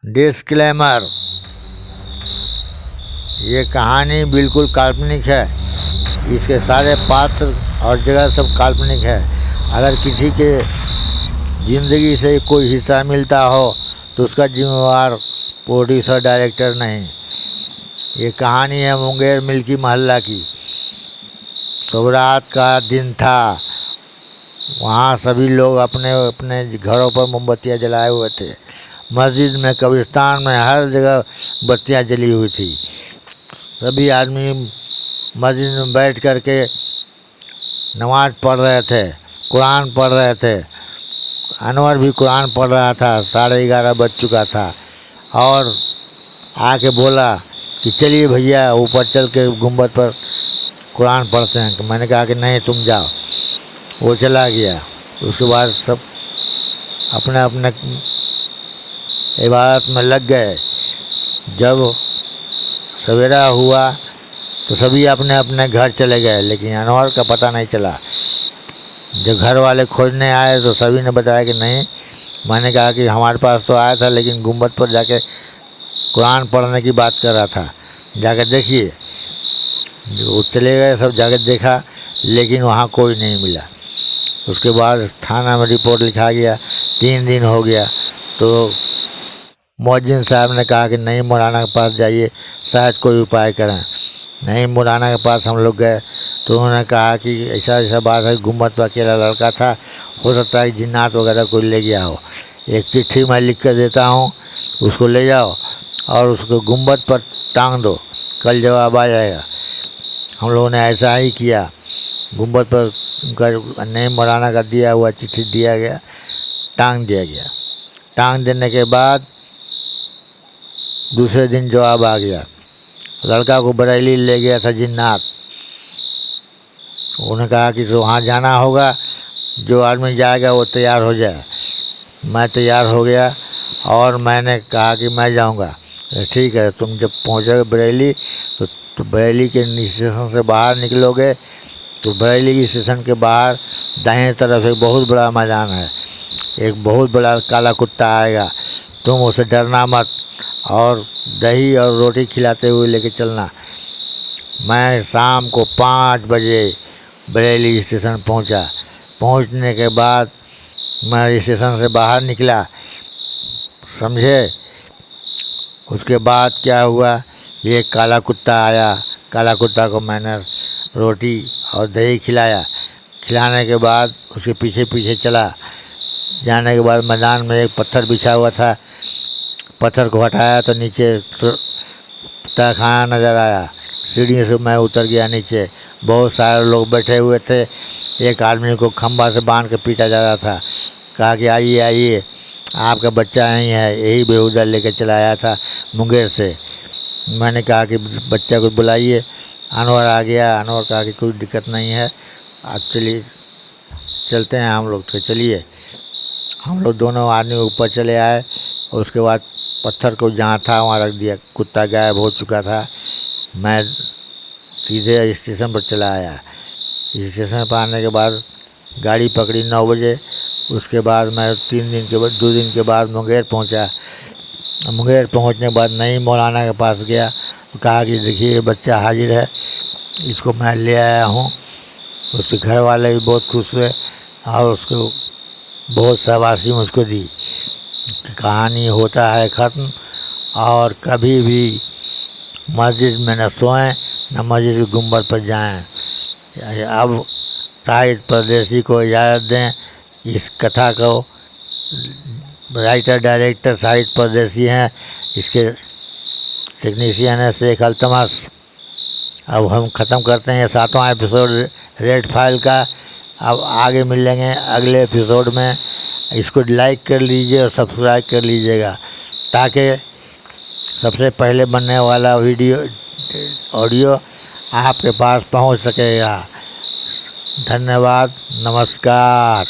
Disclaimer, ये कहानी बिल्कुल काल्पनिक है। इसके सारे पात्र और जगह सब काल्पनिक है। अगर किसी के ज़िंदगी से कोई हिस्सा मिलता हो तो उसका जिम्मेवार प्रोड्यूसर डायरेक्टर नहीं। ये कहानी है मुंगेर मिल्की मोहल्ला की। शुभरात का दिन था। वहाँ सभी लोग अपने अपने घरों पर मोमबत्तियाँ जलाए हुए थे। मस्जिद में, कब्रिस्तान में, हर जगह बत्तियाँ जली हुई थी। सभी आदमी मस्जिद में बैठ कर के नमाज़ पढ़ रहे थे, कुरान पढ़ रहे थे। अनवर भी कुरान पढ़ रहा था। 11:30 बज चुका था और आके बोला कि चलिए भैया ऊपर चल के गुंबद पर कुरान पढ़ते हैं। तो मैंने कहा कि नहीं, तुम जाओ। वो चला गया। उसके बाद सब अपने अपने इबादत में लग गए। जब सवेरा हुआ तो सभी अपने अपने घर चले गए, लेकिन अनवर का पता नहीं चला। जब घर वाले खोजने आए तो सभी ने बताया कि नहीं। मैंने कहा कि हमारे पास तो आया था, लेकिन गुंबद पर जाके कुरान पढ़ने की बात कर रहा था, जाकर देखिए। वो चले गए, सब जाकर देखा, लेकिन वहाँ कोई नहीं मिला। उसके बाद थाना में रिपोर्ट लिखा गया। 3 दिन हो गया तो मुअज्जिन साहब ने कहा कि नहीं, मौलाना के पास जाइए, शायद कोई उपाय करें। नहीं, मौलाना के पास हम लोग गए तो उन्होंने कहा कि ऐसा ऐसा बात है, गुंबद पर अकेला लड़का था, हो सकता है जिन्नात वगैरह कोई ले गया हो। एक चिट्ठी मैं लिख कर देता हूँ, उसको ले जाओ और उसको गुंबद पर टांग दो, कल जवाब आ जाएगा। हम लोगों ने ऐसा ही किया। गुंबद पर उनका नहीं, मौलाना का दिया हुआ चिट्ठी दिया गया, टांग दिया गया। टांग देने के बाद दूसरे दिन जवाब आ गया। लड़का को बरेली ले गया था जिन्नात। उन्होंने कहा कि तो वहाँ जाना होगा, जो आदमी जाएगा वो तैयार हो जाए। मैं तैयार हो गया और मैंने कहा कि मैं जाऊँगा। ठीक है, तुम जब पहुँचोगे बरेली तो बरेली के स्टेशन से बाहर निकलोगे तो बरेली के स्टेशन के बाहर दाहिने तरफ एक बहुत बड़ा मैदान है। एक बहुत बड़ा काला कुत्ता आएगा, तुम उसे डरना मत और दही और रोटी खिलाते हुए लेके चलना। मैं शाम को 5 बजे बरेली स्टेशन पहुंचा। पहुंचने के बाद मैं स्टेशन से बाहर निकला, समझे। उसके बाद क्या हुआ, ये काला कुत्ता आया। काला कुत्ता को मैंने रोटी और दही खिलाया। खिलाने के बाद उसके पीछे पीछे चला। जाने के बाद मैदान में एक पत्थर बिछा हुआ था। पत्थर को हटाया तो नीचे तहखाना नज़र आया। सीढ़ी से मैं उतर गया नीचे। बहुत सारे लोग बैठे हुए थे। एक आदमी को खंबा से बांध के पीटा जा रहा था। कहा कि आइए आइए, आपका बच्चा यहीं है, यही बेहुदा लेकर चला आया था मुंगेर से। मैंने कहा कि बच्चा को बुलाइए। अनवर आ गया। अनवर कहा कि कोई दिक्कत नहीं है, आप चलिए, चलते हैं हम लोग। तो चलिए, हम लोग दोनों आदमी ऊपर चले आए। उसके बाद पत्थर को जहाँ था वहाँ रख दिया। कुत्ता गायब हो चुका था। मैं सीधे स्टेशन पर चला आया। स्टेशन पर आने के बाद गाड़ी पकड़ी 9 बजे। उसके बाद मैं 2 दिन के बाद मुंगेर पहुँचा। मुंगेर पहुँचने के बाद नई मौलाना के पास गया। कहा कि देखिए, बच्चा हाजिर है, इसको मैं ले आया हूँ। उसके घर वाले भी बहुत खुश हुए और उसको बहुत शाबाशी मुझको दी। कहानी होता है ख़त्म। और कभी भी मस्जिद में न सोएं, न मस्जिद के गुंबद पर जाएं। अब शाहिद परदेसी को इजाज़त दें। इस कथा को राइटर डायरेक्टर शाहिद परदेसी हैं। इसके टेक्नीशियन है शेख अल्तमस। अब हम ख़त्म करते हैं 7वां एपिसोड रेड फाइल का। अब आगे मिलेंगे अगले एपिसोड में। इसको लाइक कर लीजिए और सब्सक्राइब कर लीजिएगा, ताकि सबसे पहले बनने वाला ऑडियो आपके पास पहुंच सकेगा। धन्यवाद, नमस्कार।